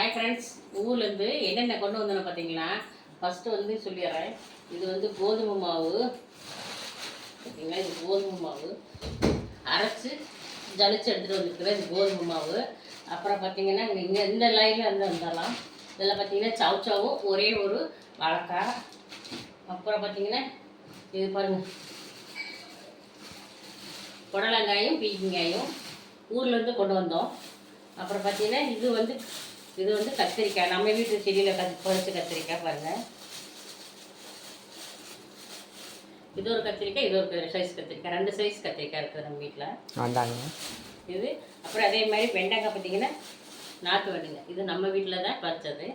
Hi friends, ஊர்லேருந்து என்னென்ன கொண்டு வந்தோன்னு பார்த்தீங்களா? ஃபஸ்ட்டு வந்து சொல்லிடுறேன். இது வந்து கோதுமை மாவு. பார்த்தீங்களா, இது கோதுமை மாவு அரைச்சி ஜலிச்சு எடுத்துகிட்டு வந்துருக்குறேன். இது கோதுமை மாவு. அப்புறம் பார்த்தீங்கன்னா இங்கே இந்த லைனில் இருந்து வந்துடலாம். இதில் பார்த்தீங்கன்னா சவுச்சாவும் ஒரே ஒரு வாழைக்காய். அப்புறம் பார்த்தீங்கன்னா இது பாருங்கள், புடலங்காயும் பீக்கங்காயும் ஊர்லேருந்து கொண்டு வந்தோம். அப்புறம் பார்த்தீங்கன்னா இது வந்து கத்திரிக்காய், நம்ம வீட்டு செடியில் பறிச்ச கத்திரிக்காய் பாருங்கள். இது ஒரு கத்திரிக்காய், இது ஒரு சைஸ் கத்திரிக்காய், 2 சைஸ் கத்திரிக்காய் இருக்குது நம்ம வீட்டில். இது அப்புறம் அதே மாதிரி வெண்டைக்காய் பார்த்தீங்கன்னா நாட்டு வெண்டைங்க, இது நம்ம வீட்டில் தான் பறிச்சது.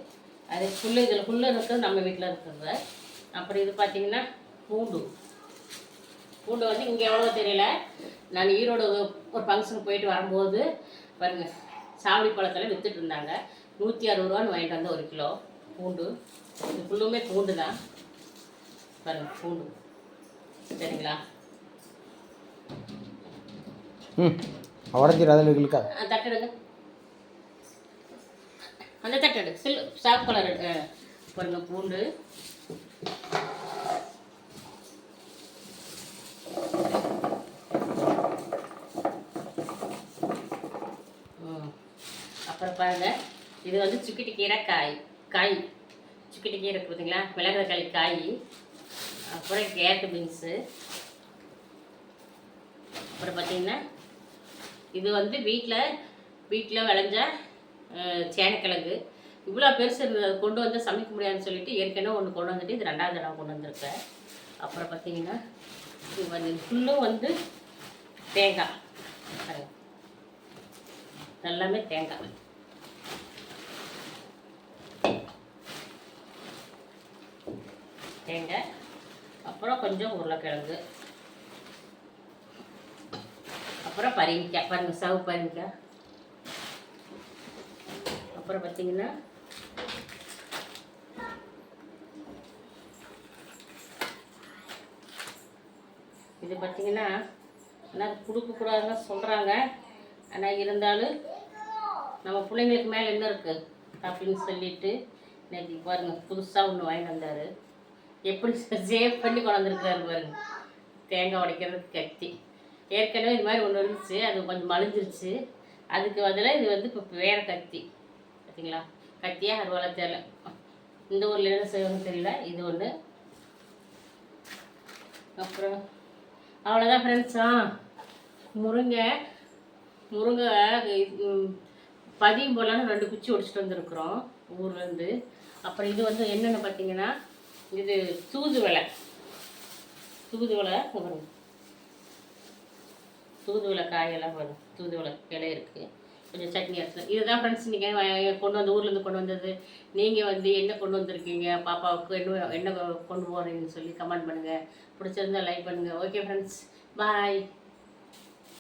அது இதில் ஃபுல்லு இருக்கிறது நம்ம வீட்டில் இருக்கிறது. அப்புறம் இது பார்த்தீங்கன்னா பூண்டு வந்து இங்கே எவ்வளோ தெரியல. நான் ஈரோடு ஒரு ஃபங்க்ஷனுக்கு போயிட்டு வரும்போது பாருங்கள், சாவடி பழத்தில் விற்றுட்டு இருந்தாங்க. 160 ரூபான்னு வாங்கிட்டு வந்த 1 கிலோ பூண்டு. இது ஃபுல்லுமே பூண்டு தான் பாருங்கள், பூண்டு. சரிங்களா? தட்டெடுங்க, அந்த தட்டெடு சாப் கலர் பாருங்க. பூண்டு அப்புறம் பாருங்கள், இது வந்து சுக்கிட்டி கீரை காய் சுக்கிட்டி கீரை பார்த்தீங்களா, மிளகுதக்காளி காய். அப்புறம் கேரட்டு பீன்ஸு. அப்புறம் பார்த்திங்கன்னா இது வந்து வீட்டில் விளைஞ்ச சேனக்கிழங்கு. இவ்வளோ பெருசு இருந்தது, கொண்டு வந்து சமைக்க முடியாதுன்னு சொல்லிட்டு ஏற்கனவே ஒன்று கொண்டு வந்துட்டு இது 2வது தடவை கொண்டு வந்திருக்கேன். அப்புறம் பார்த்திங்கன்னா இது வந்து ஃபுல்லும் வந்து தேங்காய், எல்லாமே தேங்காய். அப்புறம் கொஞ்சம் உருளைக்கிழங்கு. அப்புறம் பரங்கிக்காய் பாருங்கள், சவு பரங்கிக்காய். அப்புறம் பார்த்தீங்கன்னா இது பார்த்தீங்கன்னா ஆனால் கொடுக்கக்கூடாதுன்னு சொல்கிறாங்க. ஆனால் இருந்தாலும் நம்ம பிள்ளைங்களுக்கு மேலே என்ன இருக்குது அப்படின்னு சொல்லிட்டு இன்னைக்கு பாருங்கள் புதுசாக ஒன்று வாங்கி வந்தார். எப்படி சேவ் பண்ணி கொண்டு வந்துருக்குறாரு பாருங்க. தேங்காய் உடைக்கிறதுக்கு கத்தி. ஏற்கனவே இது மாதிரி ஒன்று இருந்துச்சு, அது கொஞ்சம் மலிஞ்சிருச்சு. அதுக்கு பதிலாக இது வந்து இப்போ வேறு கத்தி. பார்த்தீங்களா, கத்தியாக அறுவாலை தெரியல. இந்த ஊரில் என்ன செய்வாங்கன்னு தெரியல. இது ஒன்று. அப்புறம் அவ்வளோதான் ஃப்ரெண்ட்ஸா. முருங்கை பதியம் போலான்னு 2 குச்சி ஒடிச்சிட்டு வந்துருக்குறோம் ஊர்லேருந்து. அப்புறம் இது வந்து என்னென்னு பார்த்தீங்கன்னா, இது தூதுவளை காயெல்லாம் வரும். தூதுவளை இலை இருக்குது, கொஞ்சம் சட்னி அரைச்சி. இதுதான் ஃப்ரெண்ட்ஸ் நீங்கள் கொண்டு வந்து ஊர்லேருந்து கொண்டு வந்தது. நீங்கள் வந்து என்ன கொண்டு வந்திருக்கீங்க, பாப்பாவுக்கு என்ன கொண்டு போகிறீங்கன்னு சொல்லி கமெண்ட் பண்ணுங்கள். பிடிச்சிருந்தா லைக் பண்ணுங்கள். ஓகே ஃப்ரெண்ட்ஸ், பாய்.